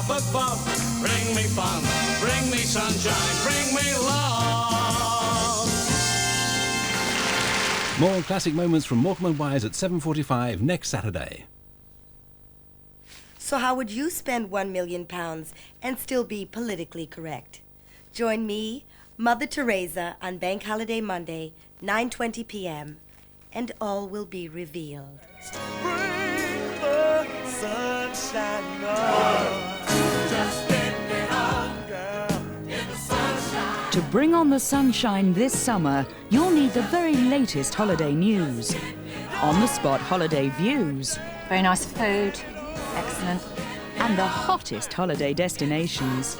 above. Bring me fun, bring me sunshine, bring me love. More classic moments from Morecambe and Wise at 7:45 next Saturday. So how would you spend £1 million and still be politically correct? Join me, Mother Teresa, on Bank Holiday Monday, 9:20 p.m., and all will be revealed. Bring the sunshine on. Just let me on, girl, in the sunshine. To bring on the sunshine this summer, you'll need the very latest holiday news. On-the-spot holiday views. Very nice food. Excellent. And the hottest holiday destinations.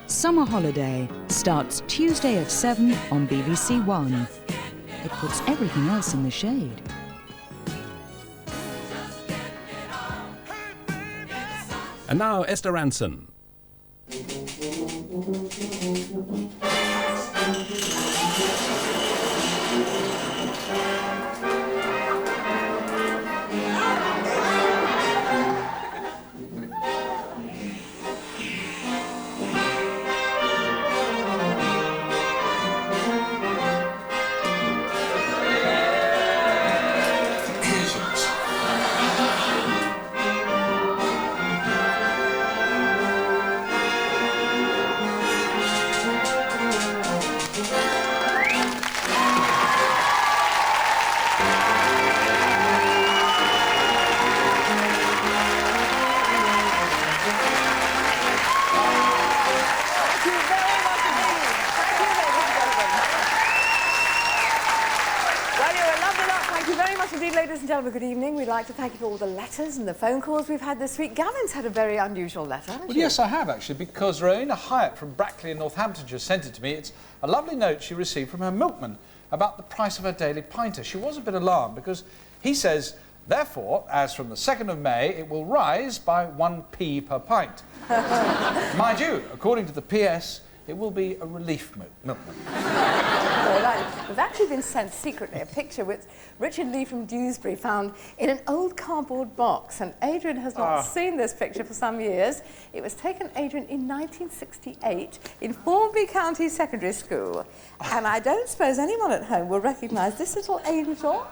Summer Holiday starts Tuesday at 7 on BBC One. It puts everything else in the shade. And now Esther Ranson. Ladies and gentlemen, good evening. We'd like to thank you for all the letters and the phone calls we've had this week. Gavin's had a very unusual letter, haven't Well, you? yes, I have, actually, because Rowena Hyatt from Brackley in Northamptonshire sent it to me. It's a lovely note she received from her milkman about the price of her daily pinter. She was a bit alarmed because he says, therefore, as from the 2nd of May, it will rise by 1p per pint. Mind you, according to the PS, it will be a relief milkman. We've actually been sent secretly a picture which Richard Lee from Dewsbury found in an old cardboard box, and Adrian has not seen this picture for some years. It was taken, Adrian, in 1968 in Formby County Secondary School, and I don't suppose anyone at home will recognise this little angel.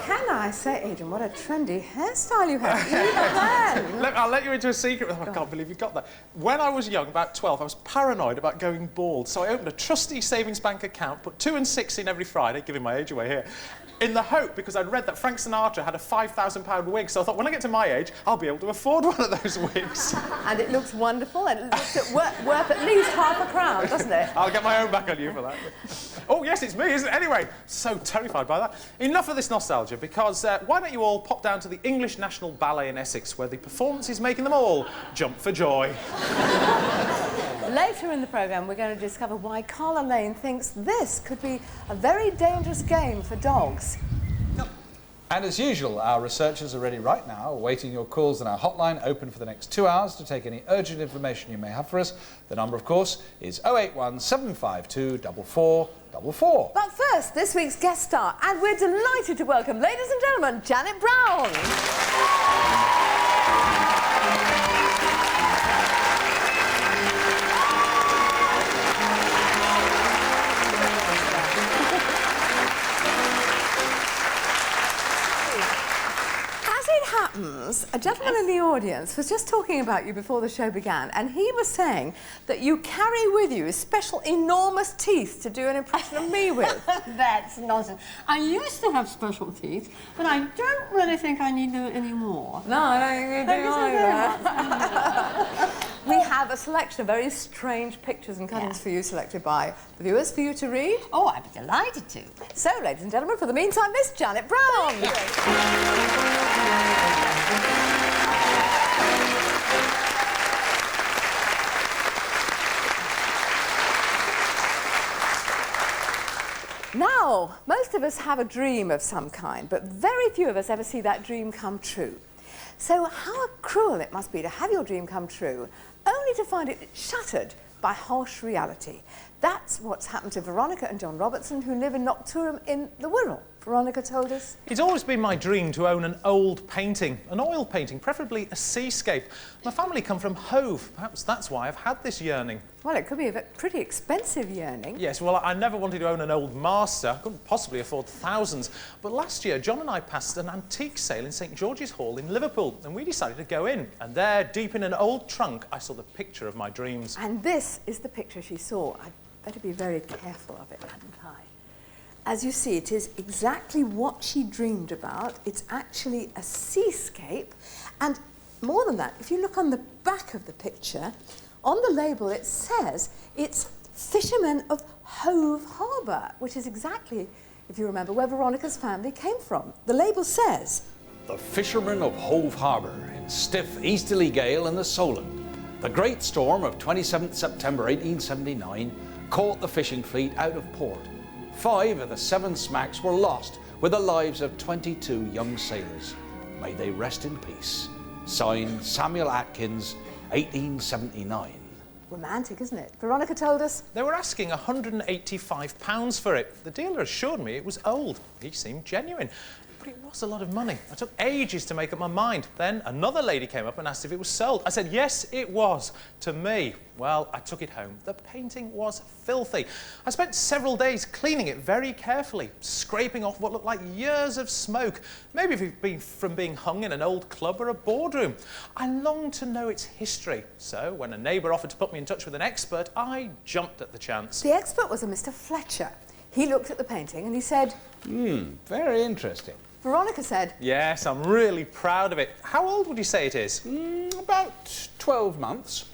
Can I say, Adrian, what a trendy hairstyle you have. I'll let you into a secret. I can't believe you got that. When I was young, about 12, I was paranoid about going bald, so I opened a trusty savings bank account, put 2 and 6 in every Friday, giving my age away here, in the hope, because I'd read that Frank Sinatra had a £5,000 wig, so I thought, when I get to my age, I'll be able to afford one of those wigs. And it looks wonderful, and it looks worth at least £5 doesn't it? I'll get my own back on you for that. Oh, yes, it's me, isn't it? Anyway, so terrified by that. Enough of this nostalgia, because why don't you all pop down to the English National Ballet in Essex, where the performance is making them all jump for joy. Later in the programme, we're going to discover why Carla Lane thinks this could be a very dangerous game for dogs. And as usual, our researchers are ready right now, awaiting your calls on our hotline, open for the next 2 hours to take any urgent information you may have for us. The number, of course, is 081 752 4444. But first, this week's guest star, and we're delighted to welcome, ladies and gentlemen, Janet Brown. A gentleman in the audience was just talking about you before the show began, and he was saying that you carry with you special enormous teeth to do an impression of me with. That's nonsense. I used to have special teeth, but I don't really think I need them anymore. No, I don't think you do either. We have a selection of very strange pictures and cuttings for you, selected by the viewers for you to read. Oh, I'd be delighted to. So, ladies and gentlemen, for the meantime, Miss Janet Brown. Now, most of us have a dream of some kind, but very few of us ever see that dream come true. So how cruel it must be to have your dream come true, only to find it shattered by harsh reality. That's what's happened to Veronica and John Robertson, who live in Nocturum in the Wirral. Veronica told us. It's always been my dream to own an old painting, an oil painting, preferably a seascape. My family come from Hove. Perhaps that's why I've had this yearning. Well, it could be a pretty expensive yearning. Yes, well, I never wanted to own an old master. I couldn't possibly afford thousands. But last year, John and I passed an antique sale in St George's Hall in Liverpool, and we decided to go in. And there, deep in an old trunk, I saw the picture of my dreams. And this is the picture she saw. I'd better be very careful of it, hadn't I? As you see, it is exactly what she dreamed about. It's actually a seascape. And more than that, if you look on the back of the picture, on the label it says it's Fishermen of Hove Harbour, which is exactly, if you remember, where Veronica's family came from. The label says, The fishermen of Hove Harbour in stiff easterly gale in the Solent. The great storm of 27th September 1879 caught the fishing fleet out of port. 5 of the 7 smacks were lost, with the lives of 22 young sailors. May they rest in peace. Signed, Samuel Atkins, 1879. romantic, isn't it? Veronica told us. They were asking £185 for it. The dealer assured me it was old. He seemed genuine. But it was a lot of money. I took ages to make up my mind. Then another lady came up and asked if it was sold. I said, yes, it was, to me. Well, I took it home. The painting was filthy. I spent several days cleaning it very carefully, scraping off what looked like years of smoke, maybe from being hung in an old club or a boardroom. I longed to know its history. So when a neighbour offered to put me in touch with an expert, I jumped at the chance. The expert was a Mr. Fletcher. He looked at the painting and he said, very interesting. Veronica said, yes, I'm really proud of it. How old would you say it is? About 12 months.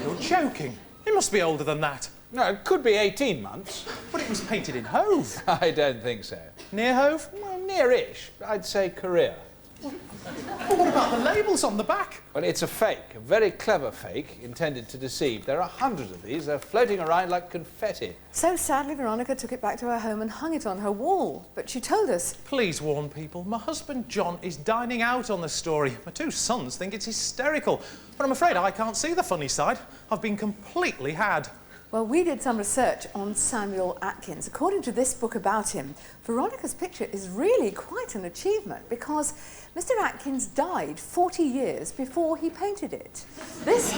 You're joking. It must be older than that. No, it could be 18 months. But it was painted in Hove. I don't think so. Near Hove? Well, near-ish. I'd say Korea. But what about the labels on the back? Well, it's a fake, a very clever fake, intended to deceive. There are hundreds of these. They're floating around like confetti. So sadly, Veronica took it back to her home and hung it on her wall. But she told us, please warn people. My husband, John, is dining out on the story. My 2 sons think it's hysterical. But I'm afraid I can't see the funny side. I've been completely had. well, we did some research on Samuel Atkins. According to this book about him, Veronica's picture is really quite an achievement because Mr. Atkins died 40 years before he painted it. This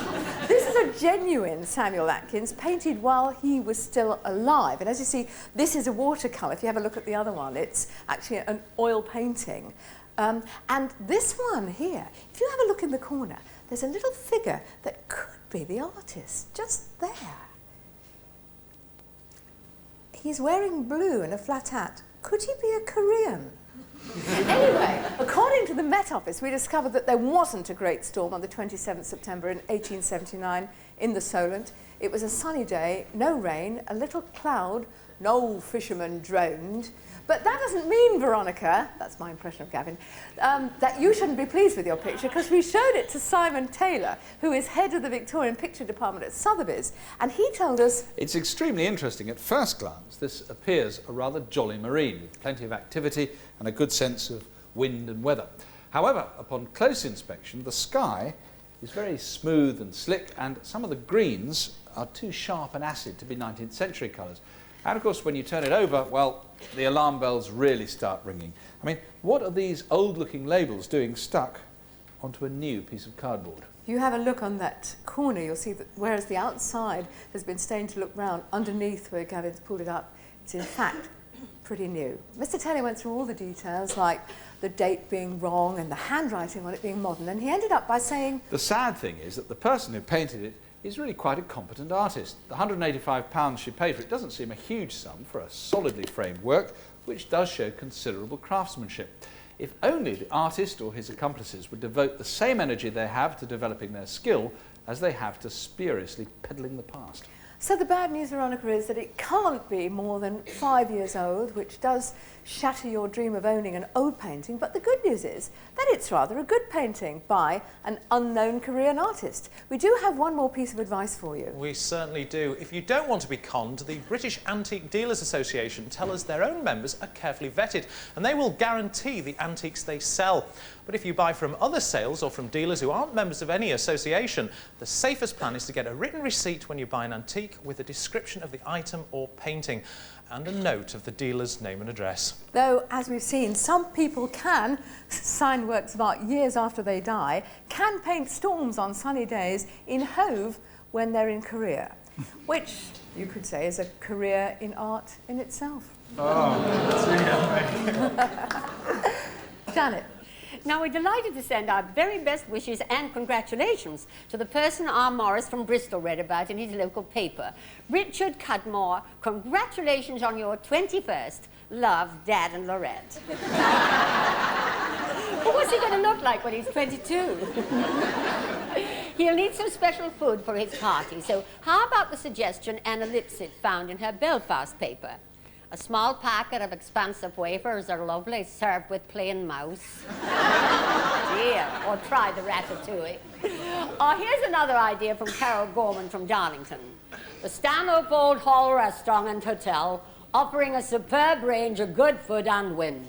is a genuine Samuel Atkins painted while he was still alive. And as you see, this is a watercolour. If you have a look at the other one, it's actually an oil painting. And this one here, if you have a look in the corner, there's a little figure that could be the artist, just there. He's wearing blue and a flat hat. Could he be a Korean? Anyway, according to the Met Office, we discovered that there wasn't a great storm on the 27th September in 1879 in the Solent. It was a sunny day, no rain, a little cloud, no fisherman drowned. But that doesn't mean, Veronica, that's my impression of Gavin, that you shouldn't be pleased with your picture, because we showed it to Simon Taylor, who is head of the Victorian Picture Department at Sotheby's, and he told us... It's extremely interesting. At first glance, this appears a rather jolly marine, with plenty of activity and a good sense of wind and weather. However, upon close inspection, the sky is very smooth and slick, and some of the greens are too sharp and acid to be 19th century colours. And of course, when you turn it over, well, the alarm bells really start ringing. I mean, what are these old-looking labels doing stuck onto a new piece of cardboard? If you have a look on that corner, you'll see that whereas the outside has been stained to look brown, underneath where Gavin's pulled it up, it's in fact pretty new. Mr. Taylor went through all the details, like the date being wrong and the handwriting on it being modern, and he ended up by saying... The sad thing is that the person who painted it is really quite a competent artist. The £185 she paid for it doesn't seem a huge sum for a solidly framed work, which does show considerable craftsmanship. If only the artist or his accomplices would devote the same energy they have to developing their skill as they have to spuriously peddling the past. So the bad news, Veronica, is that it can't be more than 5 years old, which does shatter your dream of owning an old painting. But the good news is that it's rather a good painting by an unknown Korean artist. We do have one more piece of advice for you. We certainly do. If you don't want to be conned, the British Antique Dealers Association tell us their own members are carefully vetted and they will guarantee the antiques they sell. But if you buy from other sales or from dealers who aren't members of any association, the safest plan is to get a written receipt when you buy an antique with a description of the item or painting. and a note of the dealer's name and address. Though, as we've seen, some people can sign works of art years after they die, can paint storms on sunny days in Hove when they're in Korea, which you could say is a career in art in itself. Oh, that's really amazing. Janet. Now, we're delighted to send our very best wishes and congratulations to the person R. Morris from Bristol read about in his local paper. Richard Cudmore, congratulations on your 21st. Love, Dad and Lorette. Well, what's he going to look like when he's 22? He'll need some special food for his party, so how about the suggestion Anna Lipsit found in her Belfast paper? A small packet of expansive wafers are lovely, served with plain mouse. Dear, or try the ratatouille. Oh, here's another idea from Carol Gorman from Darlington. The Stanhope Old Hall Restaurant and Hotel, offering a superb range of good food and wind.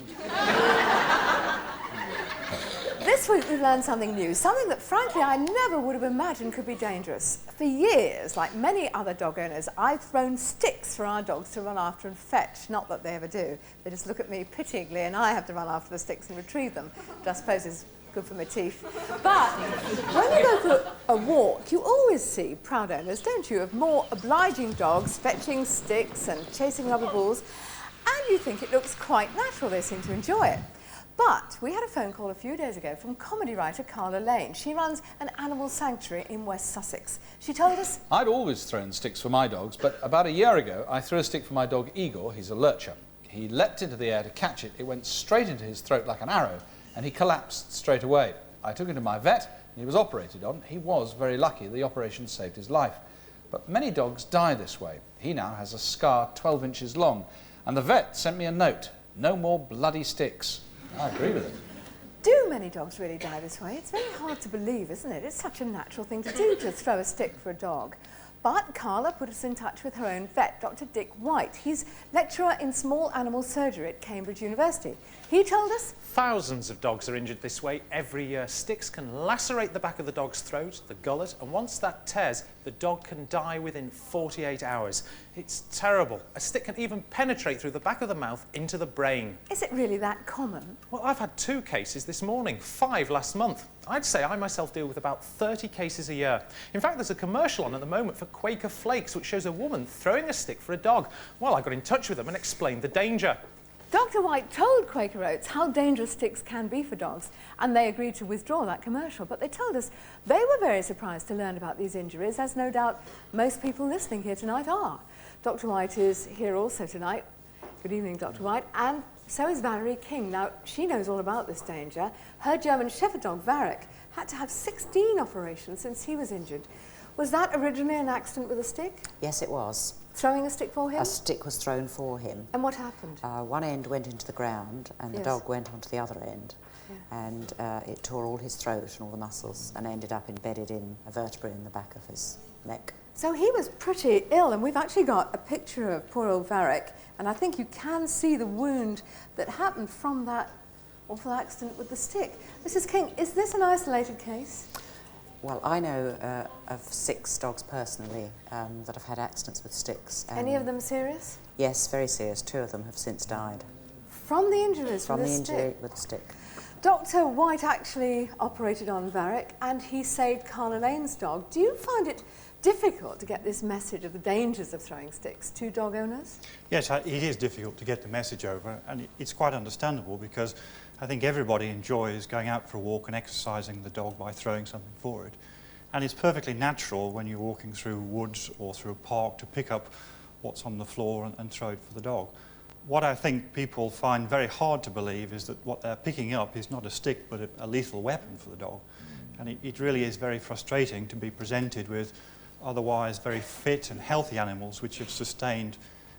This week we learned something new, something that frankly I never would have imagined could be dangerous. For years, like many other dog owners, I've thrown sticks for our dogs to run after and fetch. Not that they ever do. They just look at me pityingly and I have to run after the sticks and retrieve them, which I suppose is good for my teeth. But when you go for a walk, you always see proud owners, don't you, of more obliging dogs fetching sticks and chasing rubber balls, and you think it looks quite natural. They seem to enjoy it. But we had a phone call a few days ago from comedy writer Carla Lane. She runs an animal sanctuary in West Sussex. She told us... I'd always thrown sticks for my dogs, but about a year ago, I threw a stick for my dog Igor. He's a lurcher. He leapt into the air to catch it. It went straight into his throat like an arrow, and he collapsed straight away. I took him to my vet, and he was operated on. He was very lucky. The operation saved his life. But many dogs die this way. He now has a scar 12 inches long, and the vet sent me a note. No more bloody sticks. I agree with it. Do many dogs really die this way? It's very hard to believe, isn't it? It's such a natural thing to do, to throw a stick for a dog. But Carla put us in touch with her own vet, Dr. Dick White. He's lecturer in small animal surgery at Cambridge University. He told us... Thousands of dogs are injured this way every year. Sticks can lacerate the back of the dog's throat, the gullet, and once that tears, the dog can die within 48 hours. It's terrible. A stick can even penetrate through the back of the mouth into the brain. Is it really that common? Well, I've had 2 cases this morning, 5 last month. I'd say I myself deal with about 30 cases a year. In fact, there's a commercial on at the moment for Quaker Flakes, which shows a woman throwing a stick for a dog. Well, I got in touch with them and explained the danger. Dr. White told Quaker Oats how dangerous sticks can be for dogs, and they agreed to withdraw that commercial. But they told us they were very surprised to learn about these injuries, as no doubt most people listening here tonight are. Dr. White is here also tonight. Good evening, Dr. White. And so is Valerie King. Now, she knows all about this danger. Her German Shepherd dog, Varric, had to have 16 operations since he was injured. Was that originally an accident with a stick? Yes, it was. Throwing a stick for him? A stick was thrown for him. And what happened? One end went into the ground and the dog went onto the other end. Yeah. And it tore all his throat and all the muscles and ended up embedded in a vertebra in the back of his neck. So he was pretty ill, and we've actually got a picture of poor old Varric, and I think you can see the wound that happened from that awful accident with the stick. Mrs. King, is this an isolated case? Well, I know of 6 dogs personally that have had accidents with sticks. Any of them serious? Yes, very serious. 2 of them have since died. From the injuries from with the the injury stick? with the stick. Dr. White actually operated on Varric, and he saved Carla Lane's dog. Do you find it difficult to get this message of the dangers of throwing sticks to dog owners? Yes, it is difficult to get the message over, and it's quite understandable because I think everybody enjoys going out for a walk and exercising the dog by throwing something for it. And it's perfectly natural when you're walking through woods or through a park to pick up what's on the floor and throw it for the dog. What I think people find very hard to believe is that what they're picking up is not a stick but a lethal weapon for the dog. And it really is very frustrating to be presented with otherwise very fit and healthy animals which have sustained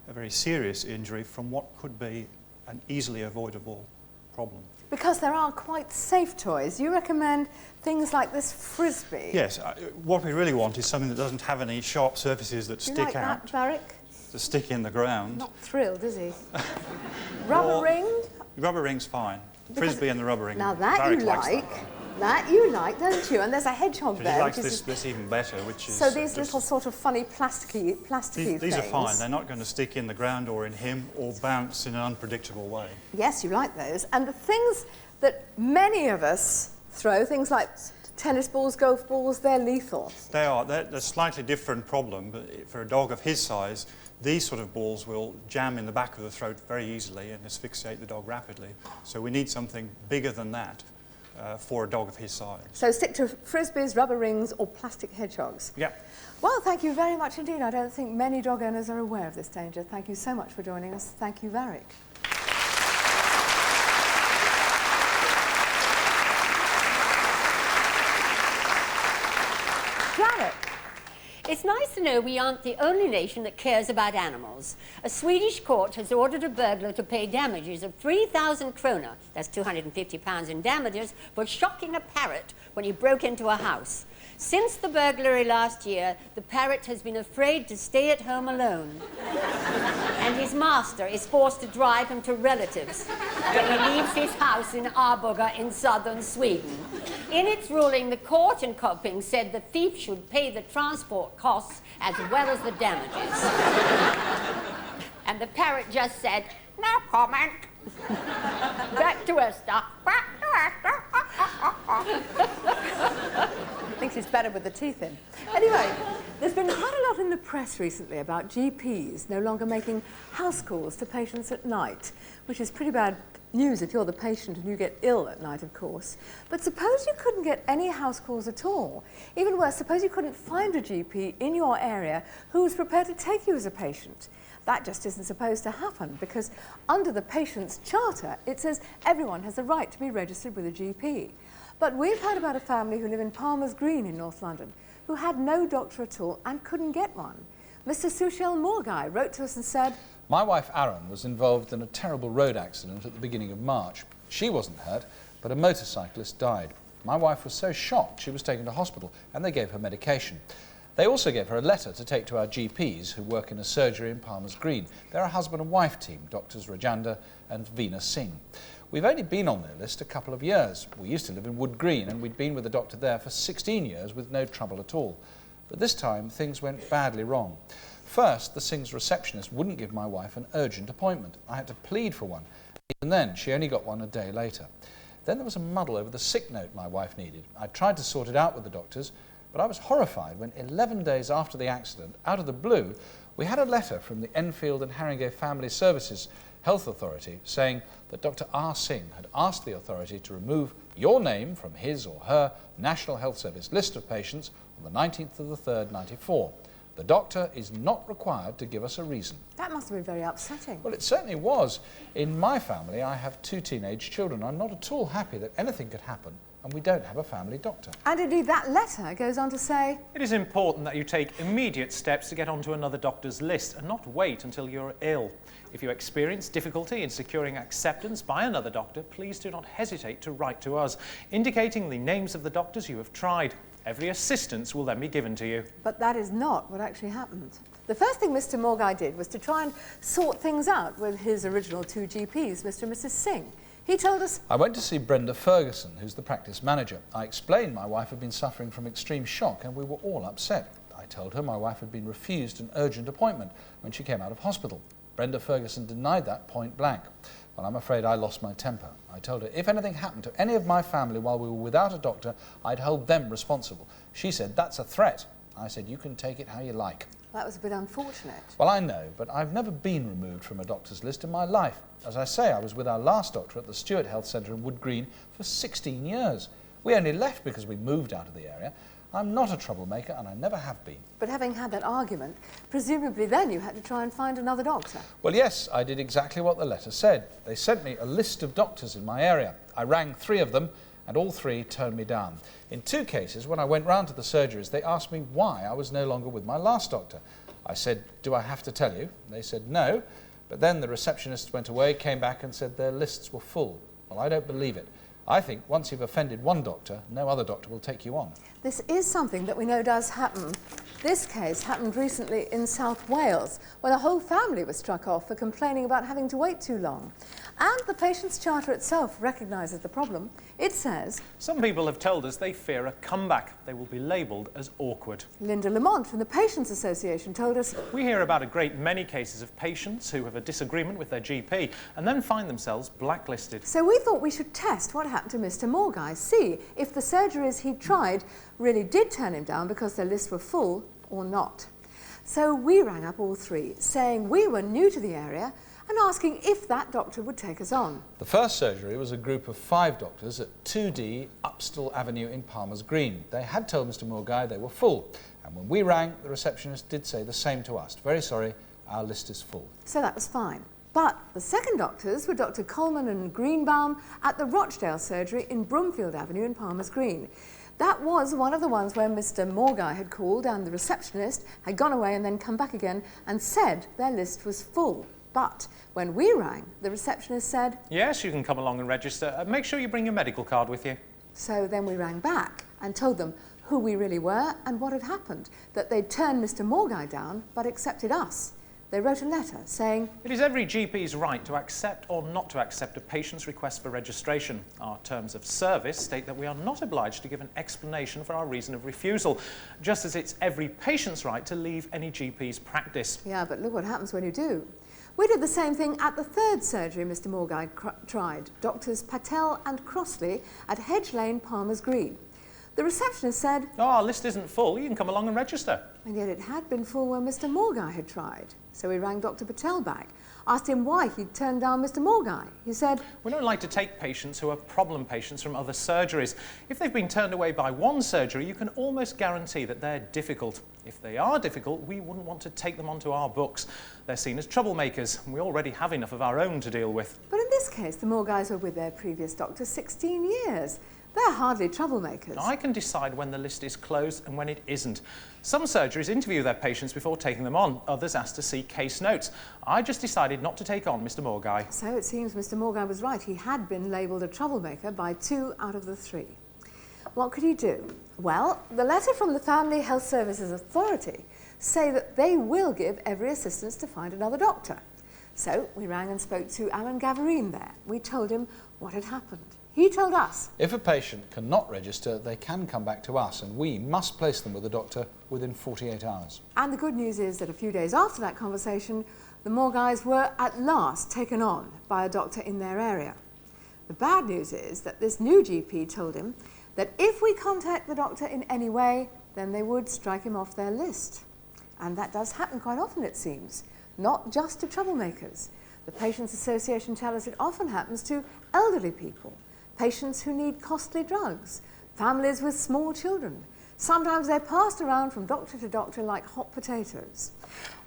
a very serious injury from what could be an easily avoidable problem. Because there are quite safe toys. You recommend things like this Frisbee? Yes, what we really want is something that doesn't have any sharp surfaces that stick like out. That, Varric? To stick in the ground. Not thrilled, is he? Rubber ring? Rubber ring's fine. Frisbee and the rubber ring. Now that Varric you likes like. that. that. You like, don't you? And there's a hedgehog But there. he likes which is this even better, which is... so these just- little sort of funny plasticky things. These are fine. They're not going to stick in the ground or in him or bounce in an unpredictable way. Yes, you like those. And the things that many of us throw, things like tennis balls, golf balls, they're lethal. They are. They're a slightly different problem, but for a dog of his size, these sort of balls will jam in the back of the throat very easily and asphyxiate the dog rapidly. So we need something bigger than that for a dog of his size. So stick to frisbees, rubber rings, or plastic hedgehogs. Yeah. Well, thank you very much indeed. I don't think many dog owners are aware of this danger. Thank you so much for joining us. Thank you, Varick. Varick. It's nice to know we aren't the only nation that cares about animals. A Swedish court has ordered a burglar to pay damages of 3,000 krona, that's £250 in damages, for shocking a parrot when he broke into a house. Since the burglary last year, the parrot has been afraid to stay at home alone. And his master is forced to drive him to relatives when he leaves his house in Arboga in southern Sweden. In its ruling, the court in Köping said the thief should pay the transport costs as well as the damages. And the parrot just said, "No comment." Back to Esther. Back to Esther. Thinks it's better with the teeth in. Anyway, there's been quite a lot in the press recently about GPs no longer making house calls to patients at night, which is pretty bad news if you're the patient and you get ill at night, of course. But suppose you couldn't get any house calls at all. Even worse, suppose you couldn't find a GP in your area who was prepared to take you as a patient. That just isn't supposed to happen because under the patient's charter, it says everyone has the right to be registered with a GP. But we've heard about a family who live in Palmer's Green in North London who had no doctor at all and couldn't get one. Mr. Sushil Morgai wrote to us and said, My wife Aaron was involved in a terrible road accident at the beginning of March. She wasn't hurt, but a motorcyclist died. My wife was so shocked she was taken to hospital and they gave her medication. They also gave her a letter to take to our GPs who work in a surgery in Palmer's Green. They're a husband and wife team, Doctors Rajanda and Veena Singh. We've only been on their list a couple of years. We used to live in Wood Green and we'd been with a doctor there for 16 years with no trouble at all. But this time things went badly wrong. First, the Singh's receptionist wouldn't give my wife an urgent appointment. I had to plead for one. Even then, she only got one a day later. Then there was a muddle over the sick note my wife needed. I tried to sort it out with the doctors, but I was horrified when 11 days after the accident, out of the blue, we had a letter from the Enfield and Haringey Family Services Health Authority saying that Dr. R. Singh had asked the authority to remove your name from his or her National Health Service list of patients on the 19th of the 3rd, 94. The doctor is not required to give us a reason. that must have been very upsetting. Well, it certainly was. In my family, I have 2 teenage children. I'm not at all happy that anything could happen and we don't have a family doctor. And indeed, that letter goes on to say, It is important that you take immediate steps to get onto another doctor's list and not wait until you're ill. If you experience difficulty in securing acceptance by another doctor, please do not hesitate to write to us, indicating the names of the doctors you have tried. Every assistance will then be given to you. but that is not what actually happened. The first thing Mr. Morgai did was to try and sort things out with his original 2 GPs, Mr. and Mrs. Singh. He told us, I went to see Brenda Ferguson, who's the practice manager. I explained my wife had been suffering from extreme shock and we were all upset. I told her my wife had been refused an urgent appointment when she came out of hospital. Brenda Ferguson denied that point blank. Well, I'm afraid I lost my temper. I told her if anything happened to any of my family while we were without a doctor, I'd hold them responsible. She said, that's a threat. I said, you can take it how you like. that was a bit unfortunate. Well, I know, but I've never been removed from a doctor's list in my life. As I say, I was with our last doctor at the Stewart Health Centre in Wood Green for 16 years. We only left because we moved out of the area. I'm not a troublemaker and I never have been. But having had that argument, presumably then you had to try and find another doctor. Well, yes, I did exactly what the letter said. They sent me a list of doctors in my area. I rang 3 of them and all 3 turned me down. In 2 cases, when I went round to the surgeries, they asked me why I was no longer with my last doctor. I said, do I have to tell you? They said no, but then the receptionists went away, came back and said their lists were full. Well, I don't believe it. I think once you've offended one doctor, no other doctor will take you on. This is something that we know does happen. This case happened recently in South Wales when a whole family was struck off for complaining about having to wait too long. And the patient's charter itself recognises the problem. It says, Some people have told us they fear a comeback. They will be labelled as awkward. Linda Lamont from the Patients Association told us, We hear about a great many cases of patients who have a disagreement with their GP and then find themselves blacklisted. so we thought we should test what happened to Mr. Morgai, see if the surgeries he'd tried really did turn him down because their lists were full or not. So we rang up all three, saying we were new to the area and asking if that doctor would take us on. The first surgery was a group of 5 doctors at 2D Upstill Avenue in Palmer's Green. They had told Mr. Morgai they were full, and when we rang, the receptionist did say the same to us. Very sorry, our list is full. So that was fine. But the second doctors were Dr. Coleman and Greenbaum at the Rochdale surgery in Broomfield Avenue in Palmer's Green. That was one of the ones where Mr. Morgai had called and the receptionist had gone away and then come back again and said their list was full. But when we rang, the receptionist said, Yes, you can come along and register. Make sure you bring your medical card with you. So then we rang back and told them who we really were and what had happened, that they'd turned Mr. Morgai down but accepted us. They wrote a letter saying, It is every GP's right to accept or not to accept a patient's request for registration. Our terms of service state that we are not obliged to give an explanation for our reason of refusal, just as it's every patient's right to leave any GP's practice. Yeah, but look what happens when you do. We did the same thing at the third surgery Mr. Morgai tried, Doctors Patel and Crossley at Hedge Lane, Palmer's Green. The receptionist said, Oh, our list isn't full, you can come along and register. And yet it had been full when Mr. Morgai had tried. So we rang Dr. Patel back, asked him why he'd turned down Mr. Morgai. He said, We don't like to take patients who are problem patients from other surgeries. If they've been turned away by one surgery, you can almost guarantee that they're difficult. If they are difficult, we wouldn't want to take them onto our books. They're seen as troublemakers, and we already have enough of our own to deal with. But in this case, the Morgais were with their previous doctor 16 years. They're hardly troublemakers. I can decide when the list is closed and when it isn't. Some surgeries interview their patients before taking them on. Others ask to see case notes. I just decided not to take on Mr. Morgai. So it seems Mr. Morgai was right. He had been labelled a troublemaker by 2 out of the 3. What could he do? Well, the letter from the Family Health Services Authority say that they will give every assistance to find another doctor. So we rang and spoke to Alan Gavarine there. We told him what had happened. He told us, If a patient cannot register, they can come back to us, and we must place them with a doctor within 48 hours. and the good news is that a few days after that conversation, the Morgais were at last taken on by a doctor in their area. The bad news is that this new GP told him that if we contact the doctor in any way, then they would strike him off their list. And that does happen quite often, it seems, not just to troublemakers. The Patients Association tell us it often happens to elderly people, patients who need costly drugs, families with small children. Sometimes they're passed around from doctor to doctor like hot potatoes.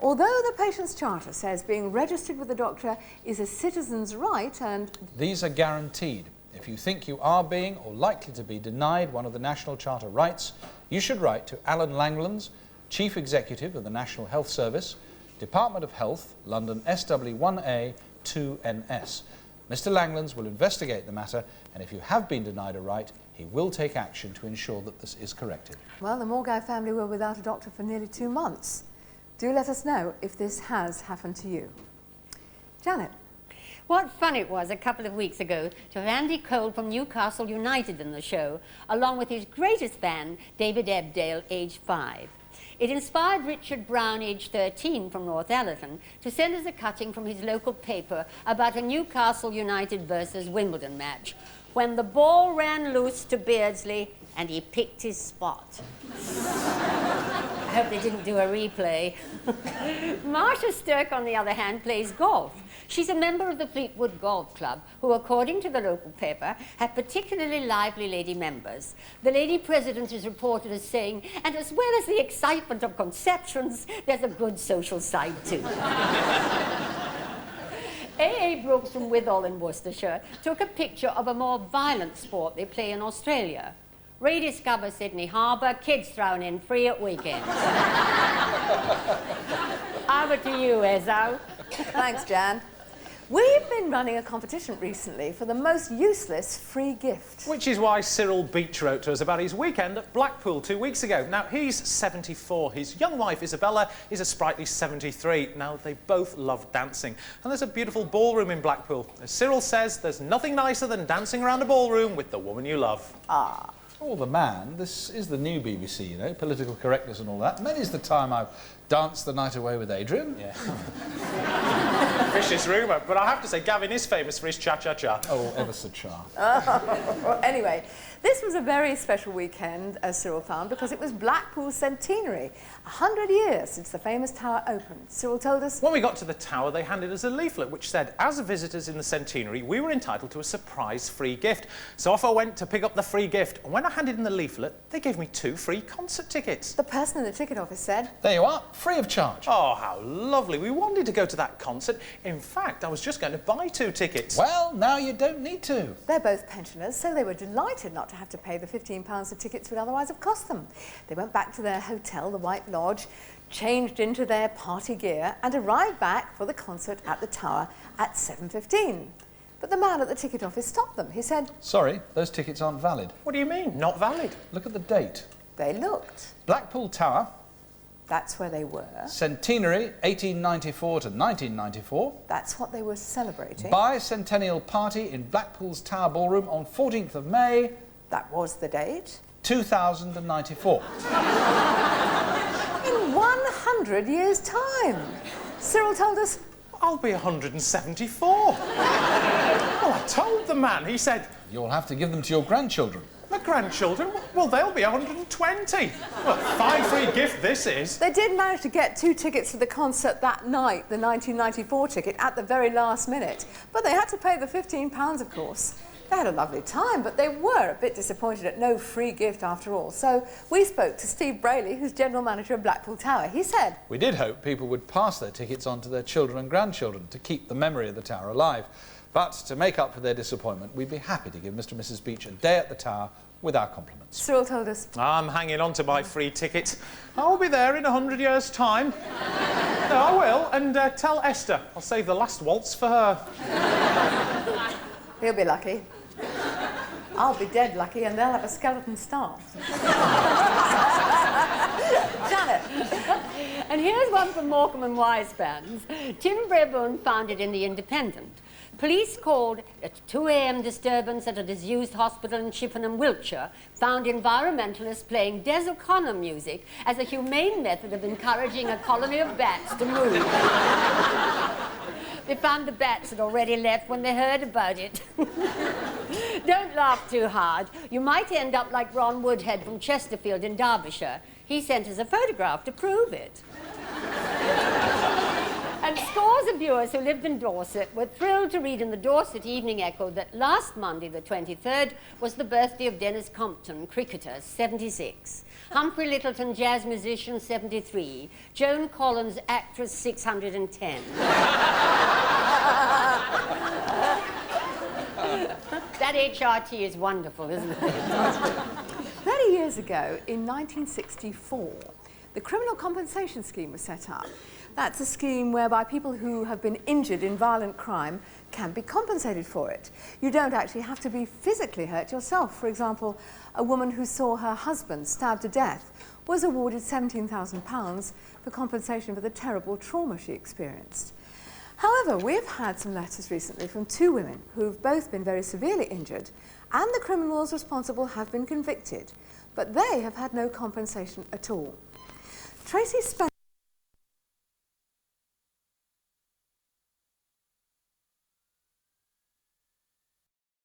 Although the Patient's Charter says being registered with a doctor is a citizen's right and... These are guaranteed. If you think you are being or likely to be denied one of the National Charter rights, you should write to Alan Langlands, Chief Executive of the National Health Service, Department of Health, London SW1A 2NS. Mr. Langlands will investigate the matter, and if you have been denied a right, he will take action to ensure that this is corrected. Well, the Morgai family were without a doctor for nearly 2 months. Do let us know if this has happened to you. Janet. What fun it was a couple of weeks ago to have Andy Cole from Newcastle United in the show, along with his greatest fan, David Ebdale, age 5. It inspired Richard Brown, age 13, from Northallerton, to send us a cutting from his local paper about a Newcastle United versus Wimbledon match, when the ball ran loose to Beardsley and he picked his spot. I hope they didn't do a replay. Marcia Stirk, on the other hand, plays golf. She's a member of the Fleetwood Golf Club, who, according to the local paper, have particularly lively lady members. The lady president is reported as saying, and as well as the excitement of conceptions, there's a good social side too. A.A. Brooks from Withall in Worcestershire took a picture of a more violent sport they play in Australia. Ray discovers Sydney Harbour, kids thrown in free at weekends. Over to you, Ezo. Thanks, Jan. We've been running a competition recently for the most useless free gift. Which is why Cyril Beach wrote to us about his weekend at Blackpool 2 weeks ago. Now, he's 74. His young wife, Isabella, is a sprightly 73. Now, they both love dancing. And there's a beautiful ballroom in Blackpool. As Cyril says, there's nothing nicer than dancing around a ballroom with the woman you love. Ah. Oh, the man. This is the new BBC, you know, political correctness and all that. Many's the time I've danced the night away with Adrian. Yeah. Vicious rumour, but I have to say, Gavin is famous for his cha-cha-cha. Oh, ever so cha. Well, anyway, this was a very special weekend, as Cyril found, because it was Blackpool's centenary. 100 years since the famous tower opened. Cyril told us... When we got to the tower, they handed us a leaflet which said, as visitors in the centenary, we were entitled to a surprise free gift. So off I went to pick up the free gift, and when I handed in the leaflet, they gave me 2 free concert tickets. The person in the ticket office said... There you are, free of charge. Oh, how lovely. We wanted to go to that concert. In fact, I was just going to buy 2 tickets. Well, now you don't need to. They're both pensioners, so they were delighted not to have to pay the £15 the tickets would otherwise have cost them. They went back to their hotel, the White Lodge, changed into their party gear and arrived back for the concert at the Tower at 7:15. But the man at the ticket office stopped them. He said... Sorry, those tickets aren't valid. What do you mean, not valid? Look at the date. They looked. Blackpool Tower. That's where they were. Centenary, 1894 to 1994. That's what they were celebrating. Bicentennial party in Blackpool's Tower Ballroom on 14th of May. That was the date. 2094. In 100 years' time. Cyril told us... I'll be 174. Well, I told the man. He said... You'll have to give them to your grandchildren. My grandchildren? Well, they'll be 120. Well, 5 free gift this is. They did manage to get 2 tickets for the concert that night, the 1994 ticket, at the very last minute. But they had to pay the £15, of course. They had a lovely time, but they were a bit disappointed at no free gift after all. So we spoke to Steve Brayley, who's general manager of Blackpool Tower. He said... We did hope people would pass their tickets on to their children and grandchildren to keep the memory of the Tower alive. But to make up for their disappointment, we'd be happy to give Mr and Mrs Beach a day at the Tower with our compliments. Cyril told us... I'm hanging on to my free ticket. I'll be there in 100 years' time. No, I will. And tell Esther. I'll save the last waltz for her. He'll be lucky. I'll be dead lucky, and they'll have a skeleton staff. Janet. And here's one from Morecambe and Wisebands. Tim Brabourne found it in The Independent. Police called a 2 a.m. disturbance at a disused hospital in Chippenham, Wiltshire, found environmentalists playing Des O'Connor music as a humane method of encouraging a colony of bats to move. They found the bats had already left when they heard about it. Don't laugh too hard. You might end up like Ron Woodhead from Chesterfield in Derbyshire. He sent us a photograph to prove it. And scores of viewers who lived in Dorset were thrilled to read in the Dorset Evening Echo that last Monday, the 23rd, was the birthday of Dennis Compton, cricketer, 76. Humphrey Littleton, jazz musician, 73. Joan Collins, actress, 610. That HRT is wonderful, isn't it? 30 years ago, in 1964, the Criminal Compensation Scheme was set up. That's a scheme whereby people who have been injured in violent crime can be compensated for it. You don't actually have to be physically hurt yourself. For example, a woman who saw her husband stabbed to death was awarded £17,000 for compensation for the terrible trauma she experienced. However, we've had some letters recently from 2 women who've both been very severely injured, and the criminals responsible have been convicted, but they have had no compensation at all. Tracy Spencer